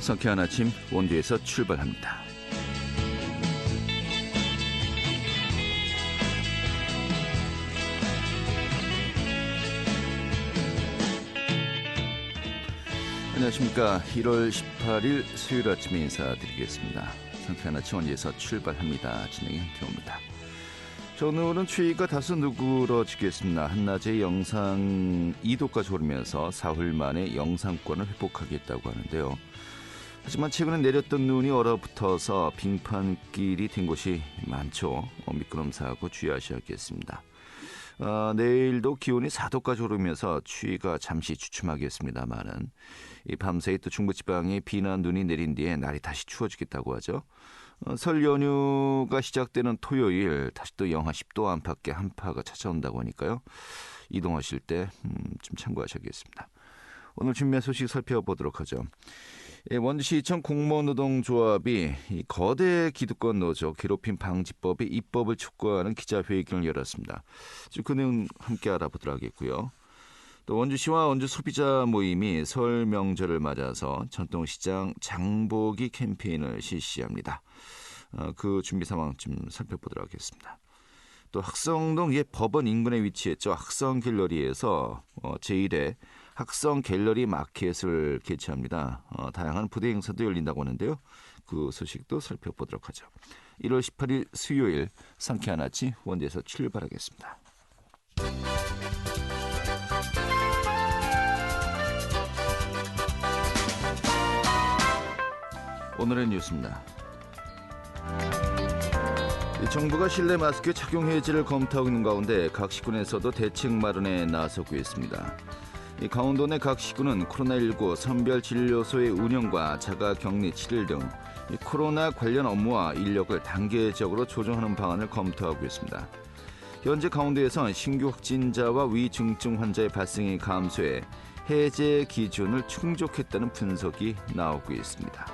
상쾌한 아침 원주에서 출발합니다. 안녕하십니까. 1월 18일 수요일 아침에 인사드리겠습니다. 상쾌한 아침 원주에서 출발합니다. 진행의 한태호입니다. 오늘은 추위가 다소 누그러지겠습니다. 한낮에 영상 2도까지 오르면서 사흘 만에 영상권을 회복하겠다고 하는데요. 하지만 최근에 내렸던 눈이 얼어붙어서 빙판길이 된 곳이 많죠. 미끄럼 사고 주의하셔야겠습니다. 내일도 기온이 4도까지 오르면서 추위가 잠시 주춤하겠습니다만은 이 밤사이 또 중부지방에 비나 눈이 내린 뒤에 날이 다시 추워지겠다고 하죠. 설 연휴가 시작되는 토요일 다시 또 영하 10도 안팎의 한파가 찾아온다고 하니까요. 이동하실 때 좀 참고하셔야겠습니다. 오늘 준비한 소식 살펴보도록 하죠. 원주시청 공무원노동조합이 이 거대 기득권 노조 괴롭힘 방지법의 입법을 촉구하는 기자회견을 열었습니다. 그 내용 함께 알아보도록 하겠고요. 또 원주시와 원주 소비자 모임이 설 명절을 맞아서 전통시장 장보기 캠페인을 실시합니다. 그 준비 상황 좀 살펴보도록 하겠습니다. 또 학성동 옛 법원 인근에 위치했죠. 학성 갤러리에서 제1회 학성 갤러리 마켓을 개최합니다. 다양한 부대 행사도 열린다고 하는데요. 그 소식도 살펴보도록 하죠. 1월 18일 수요일 상쾌한 아침 원주에서 출발하겠습니다. 오늘의 뉴스입니다. 정부가 실내 마스크 착용 해지를 검토하고 있는 가운데 각 시군에서도 대책 마련에 나서고 있습니다. 강원도 내 각 시군은 코로나19 선별진료소의 운영과 자가격리 7일 등 코로나 관련 업무와 인력을 단계적으로 조정하는 방안을 검토하고 있습니다. 현재 강원도에선 신규 확진자와 위중증 환자의 발생이 감소해 해제 기준을 충족했다는 분석이 나오고 있습니다.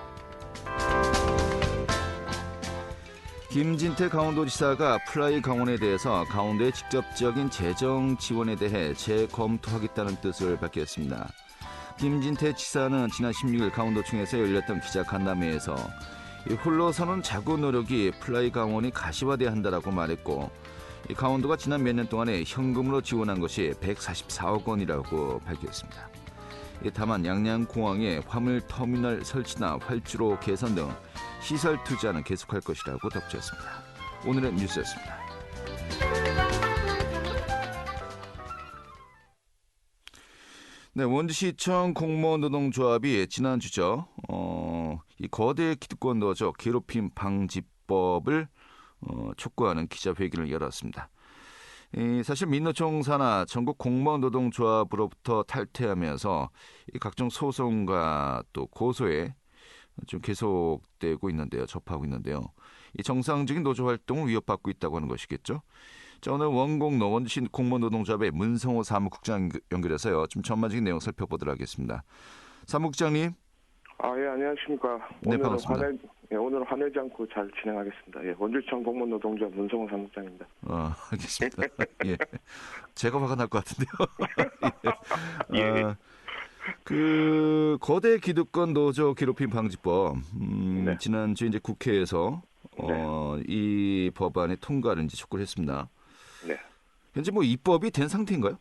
김진태 강원도지사가 플라이 강원에 대해서 강원도의 직접적인 재정 지원에 대해 재검토하겠다는 뜻을 밝혔습니다. 김진태 지사는 지난 16일 강원도청에서 열렸던 기자간담회에서 홀로서는 자구 노력이 플라이 강원이 가시화돼야 한다라고 말했고, 강원도가 지난 몇 년 동안에 현금으로 지원한 것이 144억 원이라고 밝혔습니다. 다만 양양공항에 화물터미널 설치나 활주로 개선 등 시설 투자는 계속할 것이라고 덧붙였습니다. 오늘의 뉴스였습니다. 네, 원주시청 공무원노동조합이 지난주죠. 이 거대 기득권 노조 괴롭힘 방지법을 촉구하는 기자회견을 열었습니다. 사실 민노총 산하 전국 공무원노동조합으로부터 탈퇴하면서 각종 소송과 또 고소에 좀 계속되고 있는데요. 접하고 있는데요. 이 정상적인 노조 활동을 위협받고 있다고 하는 것이겠죠. 자, 오늘 원공노 원주시 공무원노동조합의 문성호 사무국장 연결해서요. 좀 전반적인 내용 살펴보도록 하겠습니다. 사무국장님. 예, 안녕하십니까. 네, 반갑습니다. 오늘 화내지 않고 잘 진행하겠습니다. 예, 원주시청 공무원노동조합 문성호 사무국장입니다. 알겠습니다. 예, 제가 화가 날 것 같은데요. 예. 그 거대 기득권 노조 괴롭힘 방지법 네. 지난주 이제 국회에서 이 법안의 통과를 이제 촉구를 했습니다. 네. 현재 뭐 입법이 된 상태인가요?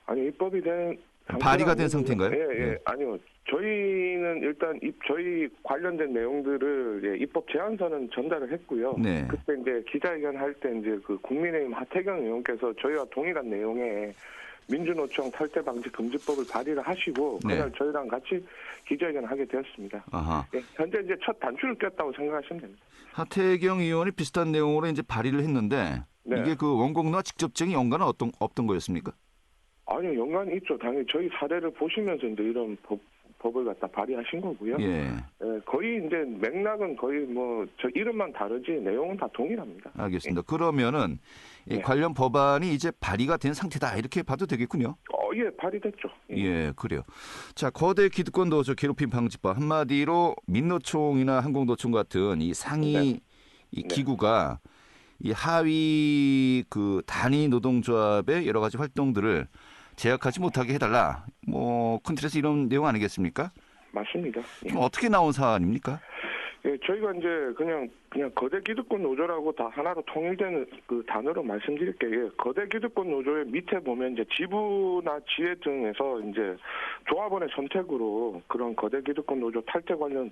아니, 입법이 된 발의가 된 상태인가요? 예. 아니요. 저희는 일단 저희 관련된 내용들을 입법 제안서는 전달을 했고요. 네. 그때 이제 기자회견 할 때 이제 그 국민의힘 하태경 의원께서 저희와 동일한 내용의 민주노총 탈퇴 방지 금지법을 발의를 하시고 그날 저희랑 같이 기자회견을 하게 되었습니다. 아하. 예, 현재 이제 첫 단추를 꼈다고 생각하시면 됩니다. 하태경 의원이 비슷한 내용으로 이제 발의를 했는데 이게 그 원공노와 직접적인 연관은 없던 거였습니까? 아니요, 연관이 있죠. 당연히 저희 사례를 보시면서 이제 이런 법을 갖다 발의하신 거고요. 예. 거의 이제 맥락은 거의 저 이름만 다르지 내용은 다 동일합니다. 알겠습니다. 그러면은 관련 법안이 이제 발의가 된 상태다 이렇게 봐도 되겠군요. 예, 발의됐죠. 예, 그래요. 자, 거대 기득권 노조 괴롭힘 방지법 한마디로 민노총이나 한국노총 같은 이 상위 이 기구가 이 하위 그 단위 노동조합의 여러 가지 활동들을 제약하지 못하게 해달라. 큰 틀에서 이런 내용 아니겠습니까? 맞습니다. 좀 어떻게 나온 사안입니까? 예, 저희가 이제 그냥 거대 기득권 노조라고 다 하나로 통일되는 그 단어로 말씀드릴게요. 거대 기득권 노조의 밑에 보면 이제 지부나 지회 등에서 이제 조합원의 선택으로 그런 거대 기득권 노조 탈퇴 관련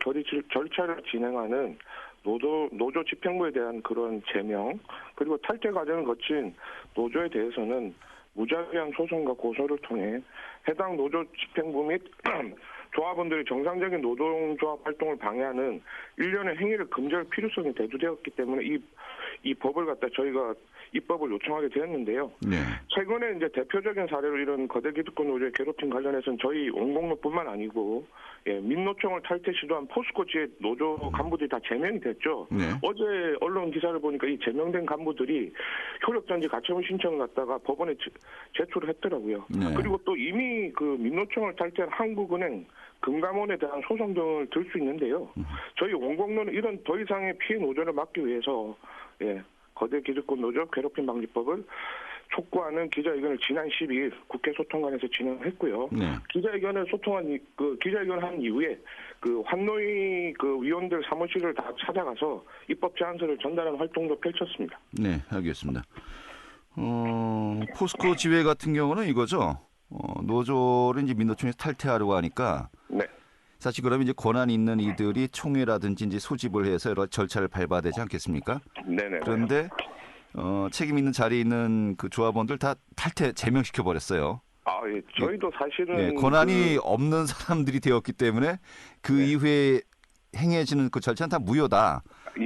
절차를 진행하는 노조 집행부에 대한 그런 제명, 그리고 탈퇴 과정을 거친 노조에 대해서는 무작위한 소송과 고소를 통해 해당 노조 집행부 및 조합원들이 정상적인 노동조합 활동을 방해하는 일련의 행위를 금지할 필요성이 대두되었기 때문에 이 법을 갖다 저희가 입법을 요청하게 되었는데요. 네. 최근에 이제 대표적인 사례로 이런 거대 기득권 노조의 괴롭힘 관련해서는 저희 원공노뿐만 아니고 민노총을 탈퇴 시도한 포스코 지회 노조 간부들이 다 제명이 됐죠. 네. 어제 언론 기사를 보니까 이 제명된 간부들이 효력정지 가처분 신청을 갖다가 법원에 제출을 했더라고요. 네. 그리고 또 이미 그 민노총을 탈퇴한 한국은행, 금감원에 대한 소송 등을 들 수 있는데요. 저희 원공노는 이런 더 이상의 피해 노조를 막기 위해서 거대 기득권 노조 괴롭힘 방지법을 촉구하는 기자회견을 지난 12일 국회 소통관에서 진행했고요. 네. 기자회견을 기자회견한 이후에 그 환노위 그 위원들 사무실을 다 찾아가서 입법 제안서를 전달하는 활동도 펼쳤습니다. 네, 알겠습니다. 포스코 지회 같은 경우는 이거죠. 노조를 이제 민노총에서 탈퇴하려고 하니까. 네. 사실 그러면 이제 권한 있는 이들이 총회라든지 이제 소집을 해서 여러 절차를 밟아야 되지 않겠습니까? 네네. 그런데 책임 있는 자리에 있는 그 조합원들 다 탈퇴 제명시켜 버렸어요. 예. 저희도 사실은 권한이 없는 사람들이 되었기 때문에 그 이후에 행해지는 그 절차는 다 무효다.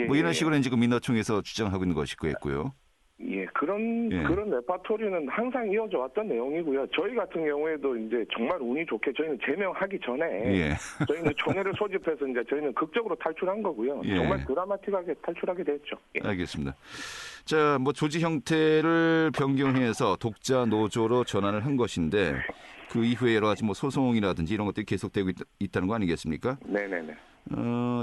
뭐 이런 식으로 지금 민노총에서 주장하고 있는 것이 있고요. 그런 레파토리는 항상 이어져 왔던 내용이고요. 저희 같은 경우에도 이제 정말 운이 좋게 저희는 제명하기 전에 저희는 총회를 소집해서 이제 저희는 극적으로 탈출한 거고요. 정말 드라마틱하게 탈출하게 됐죠. 알겠습니다. 자, 뭐 조직 형태를 변경해서 독자 노조로 전환을 한 것인데 그 이후에 여러 가지 뭐 소송이라든지 이런 것들이 계속되고 있다는 거 아니겠습니까? 네네네.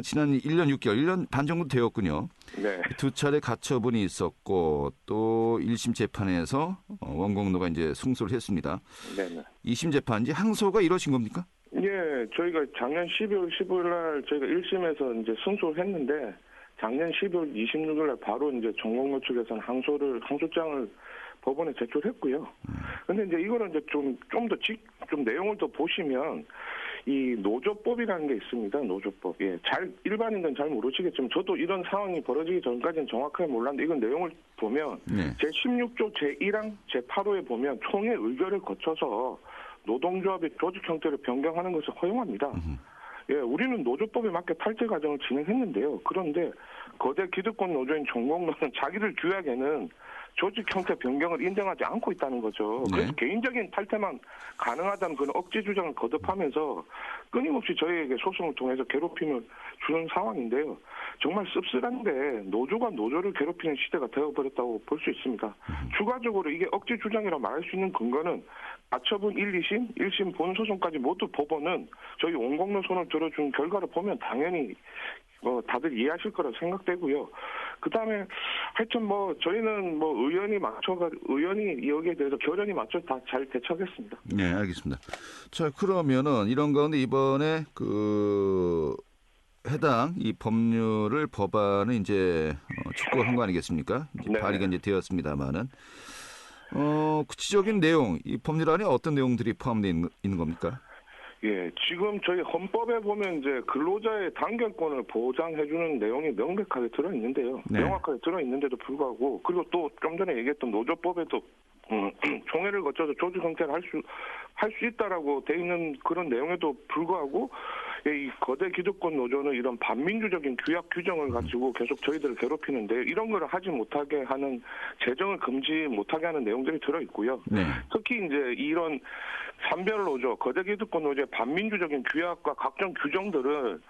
지난 1년 6개월, 1년 반 정도 되었군요. 네. 2차례 가처분이 있었고 또 1심 재판에서 원공노가 이제 승소를 했습니다. 네네. 2심 재판 이제 항소가 이루어진 겁니까? 예, 저희가 작년 12월 15일 날 저희가 1심에서 이제 승소를 했는데 작년 12월 26일 날 바로 이제 전공노 측에서는 항소장을 법원에 제출했고요. 근데 이제 이거는 이제 좀 더 내용을 더 보시면 이 노조법이라는 게 있습니다. 노조법. 일반인들은 잘 모르시겠지만 저도 이런 상황이 벌어지기 전까지는 정확하게 몰랐는데 이건 내용을 보면 제16조 제1항 제8호에 보면 총회 의결을 거쳐서 노동조합의 조직 형태를 변경하는 것을 허용합니다. 우리는 노조법에 맞게 탈퇴 과정을 진행했는데요. 그런데 거대 기득권 노조인 전공노는 자기들 규약에는 조직 형태 변경을 인정하지 않고 있다는 거죠. 그래서 개인적인 탈퇴만 가능하다는 그런 억지 주장을 거듭하면서 끊임없이 저희에게 소송을 통해서 괴롭힘을 주는 상황인데요. 정말 씁쓸한데 노조가 노조를 괴롭히는 시대가 되어버렸다고 볼 수 있습니다. 추가적으로 이게 억지 주장이라 말할 수 있는 근거는 가처분 1, 2심, 1심 본소송까지 모두 법원은 저희 원공노 손을 들어준 결과를 보면 당연히 다들 이해하실 거라 생각되고요. 그다음에 하여튼 저희는 의원이 여기에 대해서 결연히 맞춰 다 잘 대처하겠습니다. 네, 알겠습니다. 자, 그러면은 이런 가운데 이번에 그 해당 이 법안을 이제 촉구한 거 아니겠습니까? 이제 발의가 이제 되었습니다만은 구체적인 내용, 이 법률안에 어떤 내용들이 포함되어 있는 겁니까? 지금 저희 헌법에 보면 이제 근로자의 단결권을 보장해주는 내용이 명백하게 들어있는데요. 명확하게 들어있는데도 불구하고 그리고 또 좀 전에 얘기했던 노조법에도 총회를 거쳐서 조직 형태를 할 수 있다라고 돼 있는 그런 내용에도 불구하고 이 거대 기득권 노조는 이런 반민주적인 규약 규정을 가지고 계속 저희들을 괴롭히는데 이런 걸 하지 못하게 하는 재정을 금지 못하게 하는 내용들이 들어있고요. 특히 이제 이런 산별 노조, 거대 기득권 노조의 반민주적인 규약과 각종 규정들을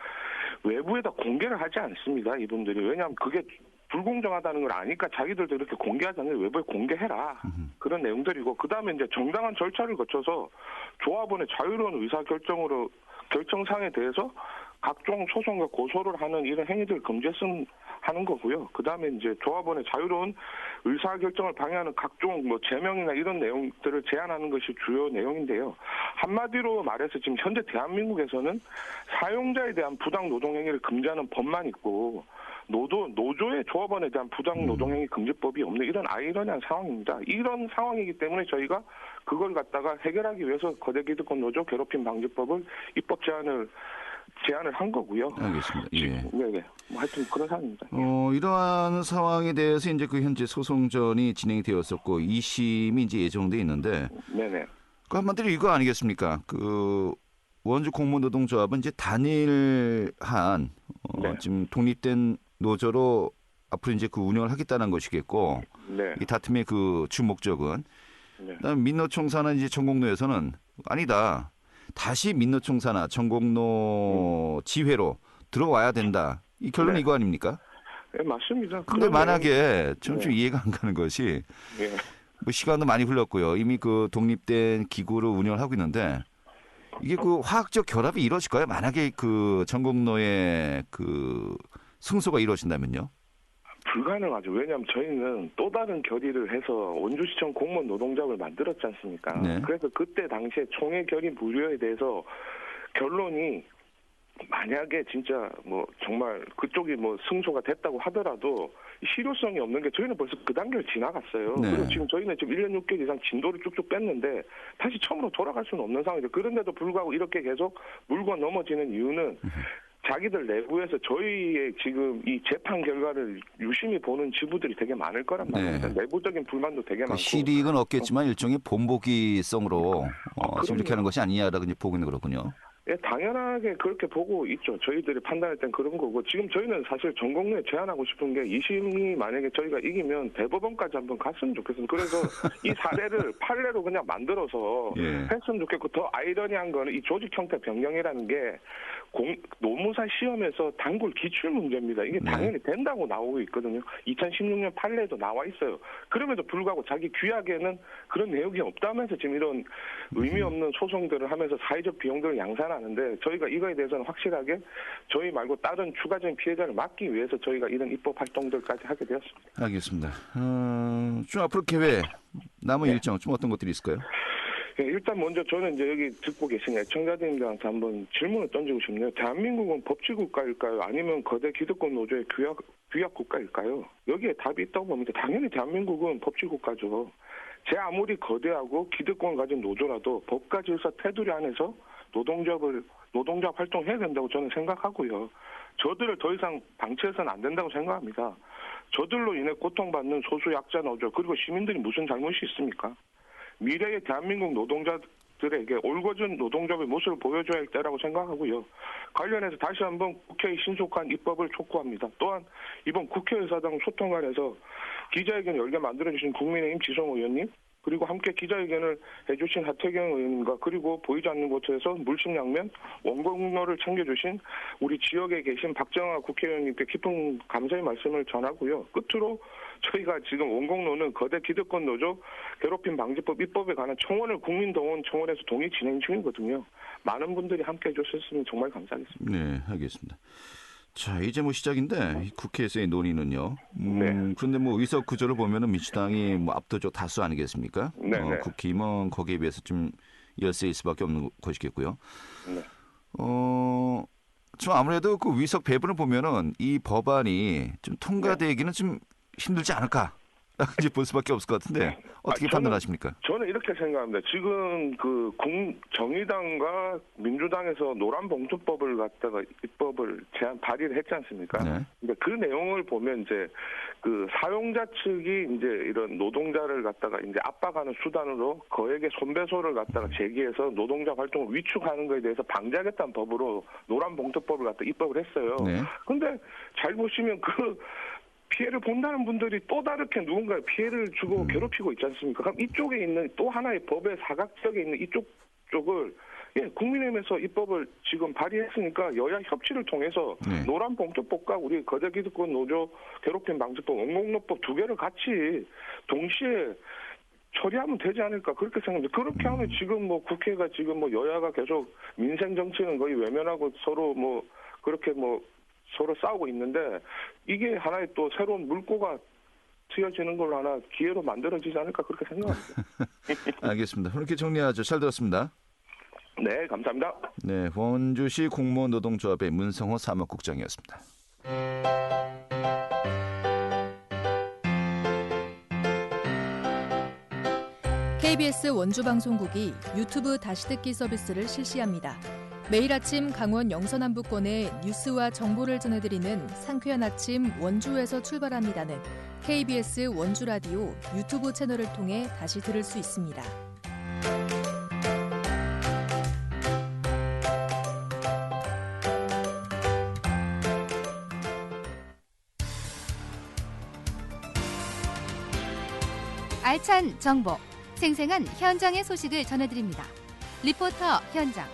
외부에다 공개를 하지 않습니다. 이분들이. 왜냐하면 그게 불공정하다는 걸 아니까 자기들도 이렇게 공개하지 않는 외부에 공개해라. 그런 내용들이고 그다음에 이제 정당한 절차를 거쳐서 조합원의 자유로운 의사결정상에 대해서 각종 소송과 고소를 하는 이런 행위들을 금지했으면 하는 거고요. 그다음에 이제 조합원의 자유로운 의사결정을 방해하는 각종 뭐 제명이나 이런 내용들을 제한하는 것이 주요 내용인데요. 한마디로 말해서 지금 현재 대한민국에서는 사용자에 대한 부당 노동행위를 금지하는 법만 있고 노조의 조합원에 대한 부당 노동행위 금지법이 없는 이런 아이러니한 상황입니다. 이런 상황이기 때문에 저희가 그걸 갖다가 해결하기 위해서 거대기득권 노조 괴롭힘 방지법을 입법 제안을 한 거고요. 알겠습니다. 예. 네. 뭐 하여튼 그런 상황입니다. 이러한 상황에 대해서 이제 그 현재 소송전이 진행이 되었었고 2심이 이제 예정돼 있는데, 네네. 그 한마디로 이거 아니겠습니까? 그 원주 공무노동조합은 이제 단일한 네. 지금 독립된 노조로 앞으로 이제 그 운영을 하겠다는 것이겠고, 네. 이 다툼의 그 주 목적은, 네. 그다음 민노총사나 이제 전공노에서는 아니다. 다시 민노총사나 전공노 지회로 들어와야 된다. 이 결론이 네. 이거 아닙니까? 네, 맞습니다. 근데 만약에 좀 네. 이해가 안 가는 것이, 네. 뭐 시간도 많이 흘렀고요. 이미 그 독립된 기구를 운영을 하고 있는데, 이게 그 화학적 결합이 이루어질까요? 만약에 그 전공노의 그 승소가 이루어진다면요? 불가능하죠. 왜냐하면 저희는 또 다른 결의를 해서 원주시청 공무원 노동조합을 만들었지 않습니까? 네. 그래서 그때 당시에 총회 결의 무효에 대해서 결론이 만약에 진짜 뭐 정말 그쪽이 뭐 승소가 됐다고 하더라도 실효성이 없는 게 저희는 벌써 그 단계를 지나갔어요. 네. 그리고 지금 저희는 지금 1년 6개월 이상 진도를 쭉쭉 뺐는데 다시 처음으로 돌아갈 수는 없는 상황이죠. 그런데도 불구하고 이렇게 계속 물고 넘어지는 이유는 자기들 내부에서 저희의 지금 이 재판 결과를 유심히 보는 지부들이 되게 많을 거란 말입니다. 네. 내부적인 불만도 되게 많고. 실익은 없겠지만 일종의 본보기성으로 지금 이렇게 그럼요. 하는 것이 아니냐라고 이제 보고 있는 거군요. 예, 당연하게 그렇게 보고 있죠. 저희들이 판단할 땐 그런 거고. 지금 저희는 사실 전공로에 제안하고 싶은 게 2심이 만약에 저희가 이기면 대법원까지 한번 갔으면 좋겠습니다. 그래서 이 사례를 판례로 그냥 만들어서 예. 했으면 좋겠고, 더 아이러니한 거는 이 조직 형태 변경이라는 게 노무사 시험에서 단골 기출 문제입니다. 이게 당연히 된다고 나오고 있거든요. 2016년 판례에도 나와 있어요. 그럼에도 불구하고 자기 규약에는 그런 내용이 없다면서 지금 이런 의미 없는 소송들을 하면서 사회적 비용들을 양산하는데, 저희가 이거에 대해서는 확실하게 저희 말고 다른 추가적인 피해자를 막기 위해서 저희가 이런 입법 활동들까지 하게 되었습니다. 알겠습니다. 좀 앞으로 계획, 남은 일정 좀 어떤 것들이 있을까요? 예, 일단 먼저 저는 이제 여기 듣고 계신 애청자들한테 한번 질문을 던지고 싶네요. 대한민국은 법치국가일까요? 아니면 거대 기득권 노조의 규약 국가일까요? 여기에 답이 있다고 봅니다. 당연히 대한민국은 법치국가죠. 제 아무리 거대하고 기득권을 가진 노조라도 법과 질서 테두리 안에서 노동조합 활동해야 된다고 저는 생각하고요. 저들을 더 이상 방치해서는 안 된다고 생각합니다. 저들로 인해 고통받는 소수 약자 노조, 그리고 시민들이 무슨 잘못이 있습니까? 미래의 대한민국 노동자들에게 올곧은 노동조합의 모습을 보여줘야 할 때라고 생각하고요. 관련해서 다시 한번 국회의 신속한 입법을 촉구합니다. 또한 이번 국회의사당 소통관에서 기자회견 열게 만들어주신 국민의힘 지성 의원님, 그리고 함께 기자회견을 해주신 하태경 의원님과, 그리고 보이지 않는 곳에서 물심양면 원공로를 챙겨주신 우리 지역에 계신 박정아 국회의원님께 깊은 감사의 말씀을 전하고요. 끝으로 저희가 지금 원공로는 거대 기득권 노조 괴롭힘 방지법 입법에 관한 청원을 국민동원 청원에서 동의 진행 중이거든요. 많은 분들이 함께 해주셨으면 정말 감사하겠습니다. 네, 알겠습니다. 자, 이제 뭐 시작인데 이 국회에서의 논의는요. 그런데 뭐 의석 구조를 보면은 민주당이 뭐 압도적 다수 아니겠습니까? 네. 국힘은 거기에 비해서 좀 열세일 수밖에 없는 것이겠고요. 네. 좀 아무래도 그 의석 배분을 보면은 이 법안이 좀 통과되기는 좀 힘들지 않을까? 이제 볼 수밖에 없을 것 같은데 어떻게 판단하십니까? 저는 이렇게 생각합니다. 지금 그 정의당과 민주당에서 노란봉투법을 갖다가 입법을 발의를 했지 않습니까? 네. 근데 그 내용을 보면 이제 그 사용자 측이 이제 이런 노동자를 갖다가 이제 압박하는 수단으로 거액의 손배소를 갖다가 제기해서 노동자 활동을 위축하는 것에 대해서 방지하겠다는 법으로 노란봉투법을 갖다 입법을 했어요. 네. 근데 잘 보시면 그 피해를 본다는 분들이 또 다르게 누군가에 피해를 주고 괴롭히고 있지 않습니까? 그럼 이쪽에 있는 또 하나의 법의 사각지역에 있는 이쪽 쪽을 국민의힘에서 입법을 지금 발의했으니까 여야 협치를 통해서 노란봉투법과 우리 거대기득권 노조 괴롭힘 방지법, 원공로법 두 개를 같이 동시에 처리하면 되지 않을까 그렇게 생각합니다. 그렇게 하면 지금 뭐 국회가 지금 뭐 여야가 계속 민생 정치는 거의 외면하고 서로 뭐 그렇게 뭐 서로 싸우고 있는데 이게 하나의 또 새로운 물꼬가 트여지는 걸로 하나 기회로 만들어지지 않을까 그렇게 생각합니다. 알겠습니다. 이렇게 정리하죠. 잘 들었습니다. 네, 감사합니다. 네, 원주시 공무원 노동조합의 문성호 사무국장이었습니다. KBS 원주방송국이 유튜브 다시 듣기 서비스를 실시합니다. 매일 아침 강원 영서남부권의 뉴스와 정보를 전해드리는 상쾌한 아침 원주에서 출발합니다는 KBS 원주라디오 유튜브 채널을 통해 다시 들을 수 있습니다. 알찬 정보, 생생한 현장의 소식을 전해드립니다. 리포터 현장.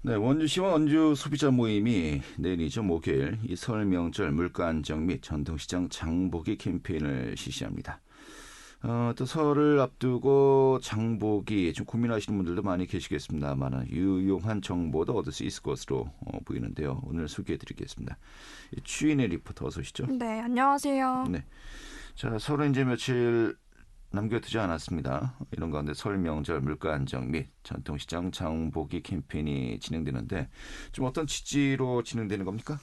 네, 원주시와 원주 소비자 모임이 내일이죠, 목요일 이 설 명절 물가 안정 및 전통시장 장보기 캠페인을 실시합니다. 또 설을 앞두고 장보기 좀 고민하시는 분들도 많이 계시겠습니다만 유용한 정보도 얻을 수 있을 것으로 보이는데요. 오늘 소개해드리겠습니다. 추인의 리포터 어서 오시죠. 네, 안녕하세요. 네, 자, 설은 이제 며칠 남겨두지 않았습니다. 이런 가운데 설 명절 물가 안정 및 전통시장 장보기 캠페인이 진행되는데 좀 어떤 취지로 진행되는 겁니까?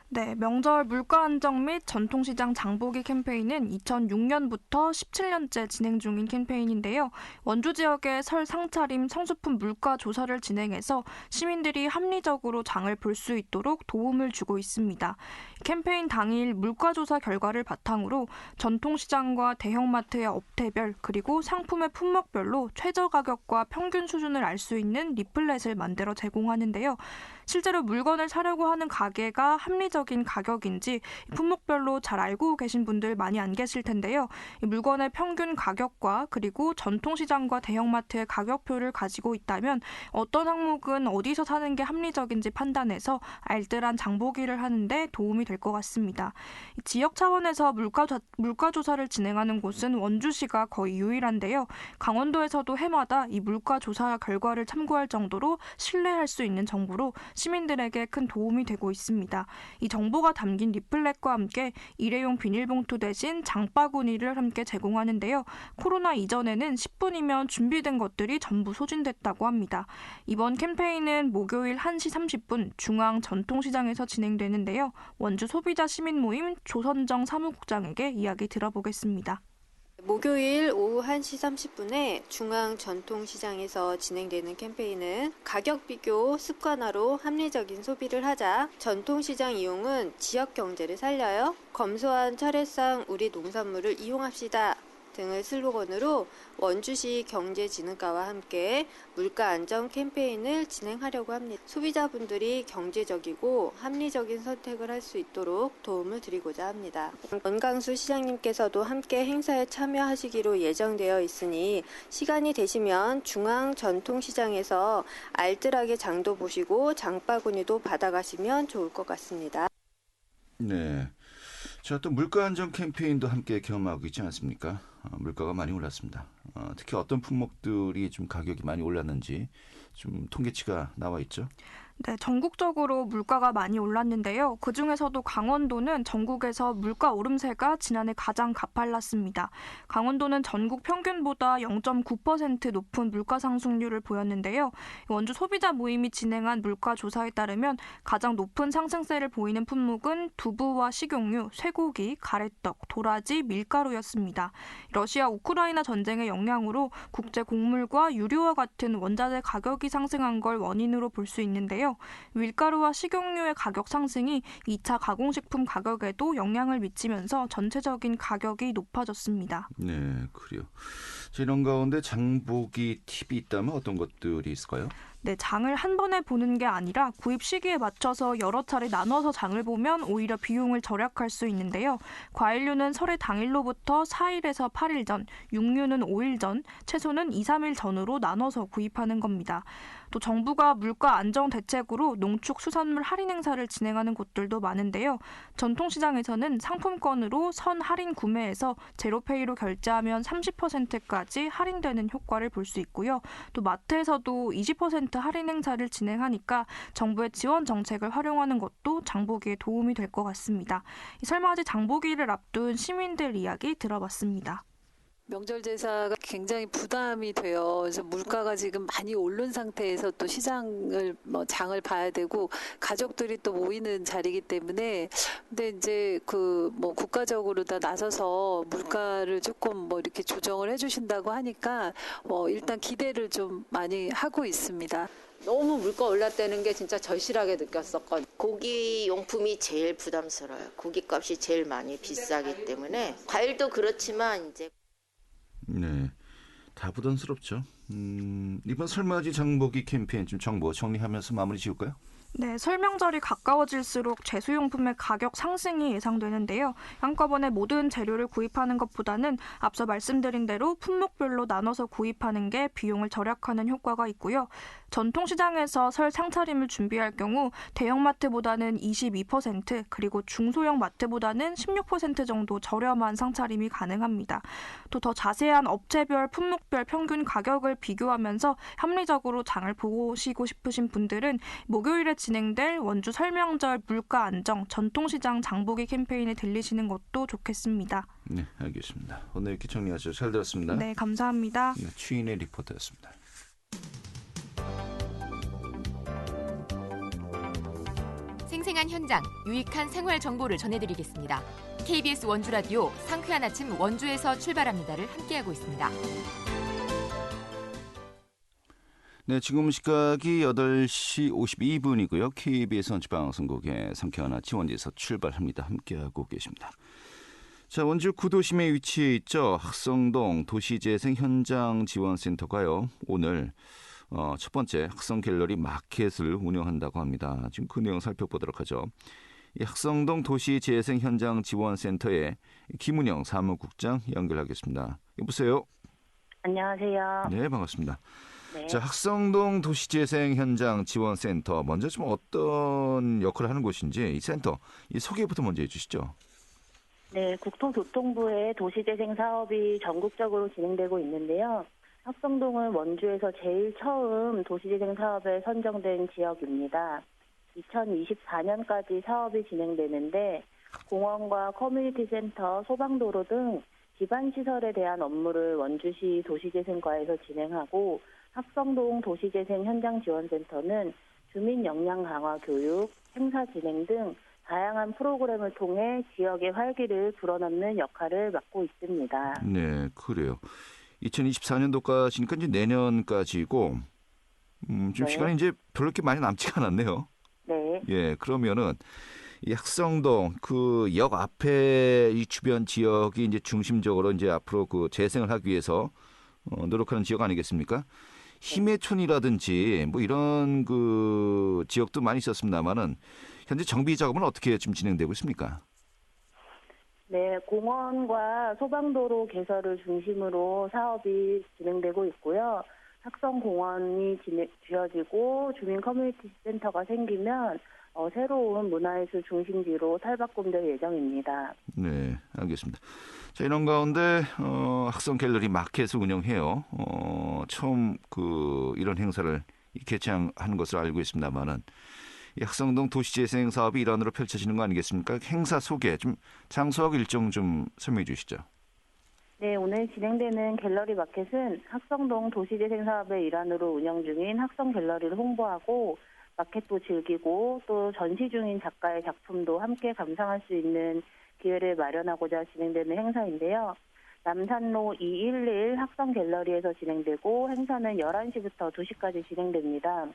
네, 명절 물가 안정 및 전통시장 장보기 캠페인은 2006년부터 17년째 진행 중인 캠페인인데요. 원주 지역의 설 상차림 성수품 물가 조사를 진행해서 시민들이 합리적으로 장을 볼 수 있도록 도움을 주고 있습니다. 캠페인 당일 물가 조사 결과를 바탕으로 전통시장과 대형마트의 업태별 그리고 상품의 품목별로 최저 가격과 평균 수준을 알 수 있는 리플렛을 만들어 제공하는데요. 실제로 물건을 사려고 하는 가게가 합리적인 가격인지 품목별로 잘 알고 계신 분들 많이 안 계실 텐데요. 이 물건의 평균 가격과 그리고 전통시장과 대형마트의 가격표를 가지고 있다면 어떤 항목은 어디서 사는 게 합리적인지 판단해서 알뜰한 장보기를 하는데 도움이 될 것 같습니다. 지역 차원에서 물가 조사를 진행하는 곳은 원주시가 거의 유일한데요. 강원도에서도 해마다 이 물가 조사 결과를 참고할 정도로 신뢰할 수 있는 정보로 시민들에게 큰 도움이 되고 있습니다. 이 정보가 담긴 리플렛과 함께 일회용 비닐봉투 대신 장바구니를 함께 제공하는데요. 코로나 이전에는 10분이면 준비된 것들이 전부 소진됐다고 합니다. 이번 캠페인은 목요일 1시 30분 중앙 전통시장에서 진행되는데요. 원주 소비자 시민 모임 조선정 사무국장에게 이야기 들어보겠습니다. 목요일 오후 1시 30분에 중앙 전통시장에서 진행되는 캠페인은 가격 비교 습관화로 합리적인 소비를 하자, 전통시장 이용은 지역 경제를 살려요, 검소한 철회상 우리 농산물을 이용합시다 등을 슬로건으로 원주시 경제진흥과와 함께 물가 안정 캠페인을 진행하려고 합니다. 소비자분들이 경제적이고 합리적인 선택을 할 수 있도록 도움을 드리고자 합니다. 원강수 시장님께서도 함께 행사에 참여하시기로 예정되어 있으니 시간이 되시면 중앙 전통시장에서 알뜰하게 장도 보시고 장바구니도 받아가시면 좋을 것 같습니다. 네. 자, 또 물가 안정 캠페인도 함께 경험하고 있지 않습니까? 물가가 많이 올랐습니다. 특히 어떤 품목들이 좀 가격이 많이 올랐는지 좀 통계치가 나와 있죠? 네, 전국적으로 물가가 많이 올랐는데요. 그중에서도 강원도는 전국에서 물가 오름세가 지난해 가장 가팔랐습니다. 강원도는 전국 평균보다 0.9% 높은 물가 상승률을 보였는데요. 원주 소비자 모임이 진행한 물가 조사에 따르면 가장 높은 상승세를 보이는 품목은 두부와 식용유, 쇠고기, 가래떡, 도라지, 밀가루였습니다. 러시아 우크라이나 전쟁의 영향으로 국제 곡물과 유류와 같은 원자재 가격이 상승한 걸 원인으로 볼 수 있는데요. 밀가루와 식용유의 가격 상승이 2차 가공식품 가격에도 영향을 미치면서 전체적인 가격이 높아졌습니다. 네, 그래요. 이런 가운데 장보기 팁이 있다면 어떤 것들이 있을까요? 네, 장을 한 번에 보는 게 아니라 구입 시기에 맞춰서 여러 차례 나눠서 장을 보면 오히려 비용을 절약할 수 있는데요. 과일류는 설의 당일로부터 4일에서 8일 전, 육류는 5일 전, 채소는 2, 3일 전으로 나눠서 구입하는 겁니다. 또 정부가 물가 안정 대책으로 농축수산물 할인 행사를 진행하는 곳들도 많은데요. 전통시장에서는 상품권으로 선 할인 구매에서 제로페이로 결제하면 30%까지 할인되는 효과를 볼 수 있고요. 또 마트에서도 20% 50% 할인 행사를 진행하니까 정부의 지원 정책을 활용하는 것도 장보기에 도움이 될 것 같습니다. 이 설맞이 장보기를 앞둔 시민들 이야기 들어봤습니다. 명절 제사가 굉장히 부담이 돼요. 그래서 물가가 지금 많이 오른 상태에서 또 시장을 장을 봐야 되고 가족들이 또 모이는 자리이기 때문에 근데 이제 국가적으로 다 나서서 물가를 조금 이렇게 조정을 해주신다고 하니까 일단 기대를 좀 많이 하고 있습니다. 너무 물가 올랐다는 게 진짜 절실하게 느꼈었거든요. 고기 용품이 제일 부담스러워요. 고기값이 제일 많이 비싸기 때문에 과일도 그렇지만 이제. 네, 다 부담스럽죠. 이번 설맞이 장보기 캠페인 좀 정보 정리하면서 마무리 지을까요? 네, 설명절이 가까워질수록 제수용품의 가격 상승이 예상되는데요. 한꺼번에 모든 재료를 구입하는 것보다는 앞서 말씀드린 대로 품목별로 나눠서 구입하는 게 비용을 절약하는 효과가 있고요. 전통시장에서 설 상차림을 준비할 경우 대형마트보다는 22% 그리고 중소형 마트보다는 16% 정도 저렴한 상차림이 가능합니다. 또 더 자세한 업체별 품목별 평균 가격을 비교하면서 합리적으로 장을 보시고 싶으신 분들은 목요일에 진행될 원주 설명절 물가 안정 전통시장 장보기 캠페인에 들리시는 것도 좋겠습니다. 네, 알겠습니다. 오늘 이렇게 정리하셔서 잘 들었습니다. 네, 감사합니다. 네, 추인의 리포터였습니다. 생생한 현장, 유익한 생활 정보를 전해드리겠습니다. KBS 원주 라디오 상쾌한 아침 원주에서 출발합니다를 함께하고 있습니다. 네, 지금 시각이 8시 52분이고요. KBS 원주방송국의 상쾌한 아침 원주에서 출발합니다. 함께하고 계십니다. 자, 원주 구도심에 위치해 있죠. 학성동 도시재생 현장 지원센터가요. 오늘 첫 번째 학성 갤러리 마켓을 운영한다고 합니다. 지금 그 내용 살펴보도록 하죠. 이 학성동 도시재생 현장 지원센터의 김은영 사무국장 연결하겠습니다. 여보세요. 안녕하세요. 네, 반갑습니다. 네. 자, 학성동 도시재생 현장 지원센터 먼저 좀 어떤 역할을 하는 곳인지 이 센터 이 소개부터 먼저 해주시죠. 네, 국토교통부의 도시재생 사업이 전국적으로 진행되고 있는데요. 학성동은 원주에서 제일 처음 도시재생 사업에 선정된 지역입니다. 2024년까지 사업이 진행되는데 공원과 커뮤니티 센터, 소방도로 등 기반시설에 대한 업무를 원주시 도시재생과에서 진행하고 학성동 도시재생 현장지원센터는 주민 역량 강화 교육, 행사 진행 등 다양한 프로그램을 통해 지역의 활기를 불어넣는 역할을 맡고 있습니다. 네, 그래요. 2024년도까지니까 이제 내년까지고 지금 네. 시간이 이제 별로 이렇게 많이 남지가 않았네요. 네. 예, 그러면은 이 학성동 그 역 앞에 이 주변 지역이 이제 중심적으로 이제 앞으로 그 재생을 하기 위해서 노력하는 지역 아니겠습니까? 힘해촌이라든지 뭐 이런 그 지역도 많이 있었습니다만은 현재 정비 작업은 어떻게 지금 진행되고 있습니까? 네, 공원과 소방도로 개설을 중심으로 사업이 진행되고 있고요. 학성공원이 지어지고 주민 커뮤니티 센터가 생기면 새로운 문화예술 중심지로 탈바꿈될 예정입니다. 네, 알겠습니다. 자, 이런 가운데 학성 갤러리 마켓을 운영해요. 처음 이런 행사를 개최하는 것으로 알고 있습니다만은 이 학성동 도시재생 사업이 일환으로 펼쳐지는 거 아니겠습니까? 행사 소개 좀 장소하고 일정 좀 설명해 주시죠. 네, 오늘 진행되는 갤러리 마켓은 학성동 도시재생 사업의 일환으로 운영 중인 학성 갤러리를 홍보하고 마켓도 즐기고 또 전시 중인 작가의 작품도 함께 감상할 수 있는 기회를 마련하고자 진행되는 행사인데요. 남산로 211 학성 갤러리에서 진행되고 행사는 11시부터 2시까지 진행됩니다.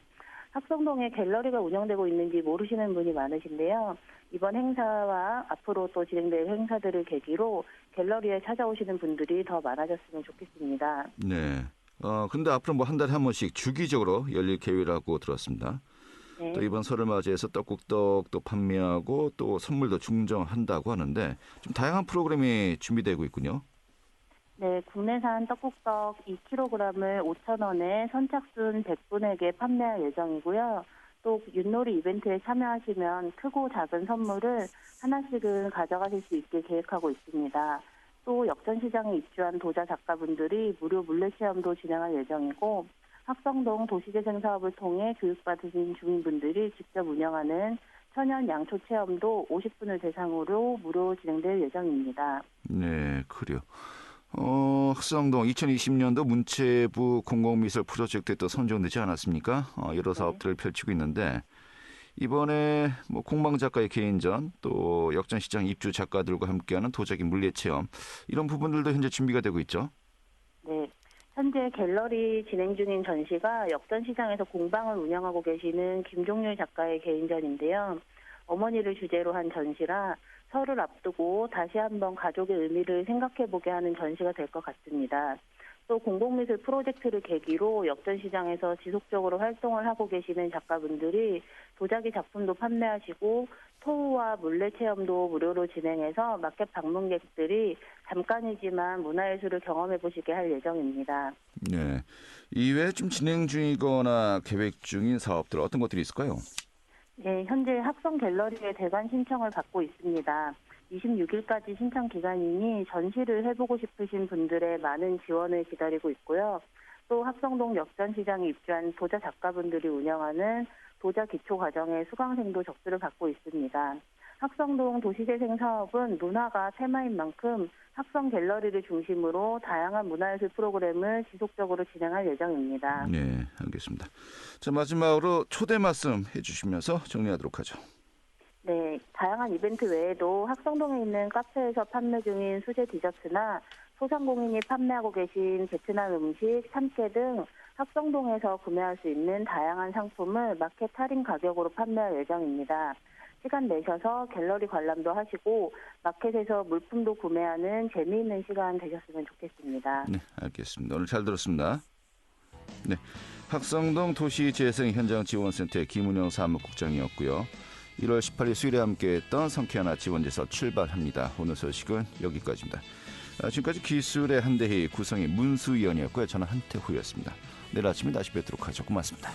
학성동에 갤러리가 운영되고 있는지 모르시는 분이 많으신데요. 이번 행사와 앞으로 또 진행될 행사들을 계기로 갤러리에 찾아오시는 분들이 더 많아졌으면 좋겠습니다. 네. 근데 앞으로 뭐 한 달에 한 번씩 주기적으로 열릴 계획이라고 들었습니다. 네. 또 이번 설을 맞이해서 떡국떡도 판매하고 또 선물도 증정한다고 하는데 좀 다양한 프로그램이 준비되고 있군요. 네, 국내산 떡국떡 2kg을 5,000원에 선착순 100분에게 판매할 예정이고요. 또 윷놀이 이벤트에 참여하시면 크고 작은 선물을 하나씩은 가져가실 수 있게 계획하고 있습니다. 또 역전시장에 입주한 도자 작가분들이 무료 물레체험도 진행할 예정이고 학성동 도시재생 사업을 통해 교육받으신 주민분들이 직접 운영하는 천연 양초 체험도 50분을 대상으로 무료 진행될 예정입니다. 네, 그래요. 학성동 2020년도 문체부 공공미술 프로젝트에 또 선정되지 않았습니까? 여러 사업들을 펼치고 있는데 이번에 공방 작가의 개인전 또 역전시장 입주 작가들과 함께하는 도자기 물리체험 이런 부분들도 현재 준비가 되고 있죠. 네, 현재 갤러리 진행 중인 전시가 역전시장에서 공방을 운영하고 계시는 김종률 작가의 개인전인데요. 어머니를 주제로 한 전시라 설을 앞두고 다시 한번 가족의 의미를 생각해보게 하는 전시가 될 것 같습니다. 또 공공미술 프로젝트를 계기로 역전시장에서 지속적으로 활동을 하고 계시는 작가분들이 도자기 작품도 판매하시고 토우와 물레체험도 무료로 진행해서 마켓 방문객들이 잠깐이지만 문화예술을 경험해보시게 할 예정입니다. 네, 이외에 좀 진행 중이거나 계획 중인 사업들 어떤 것들이 있을까요? 네, 현재 학성 갤러리에 대관 신청을 받고 있습니다. 26일까지 신청 기간이니 전시를 해보고 싶으신 분들의 많은 지원을 기다리고 있고요. 또 학성동 역전시장에 입주한 도자 작가분들이 운영하는 도자 기초과정의 수강생도 접수를 받고 있습니다. 학성동 도시재생 사업은 문화가 테마인 만큼 학성 갤러리를 중심으로 다양한 문화예술 프로그램을 지속적으로 진행할 예정입니다. 네, 알겠습니다. 자, 마지막으로 초대 말씀 해주시면서 정리하도록 하죠. 네, 다양한 이벤트 외에도 학성동에 있는 카페에서 판매 중인 수제 디저트나 소상공인이 판매하고 계신 베트남 음식, 참깨 등 학성동에서 구매할 수 있는 다양한 상품을 마켓 할인 가격으로 판매할 예정입니다. 시간 내셔서 갤러리 관람도 하시고 마켓에서 물품도 구매하는 재미있는 시간 되셨으면 좋겠습니다. 네, 알겠습니다. 오늘 잘 들었습니다. 네, 학성동 도시재생현장지원센터의 김은영 사무국장이었고요. 1월 18일 수요일에 함께했던 상쾌한 아침 원제서 출발합니다. 오늘 소식은 여기까지입니다. 지금까지 기술의 한대희 구성의 문수위원이었고요. 저는 한태후였습니다. 내일 아침에 다시 뵙도록 하죠. 고맙습니다.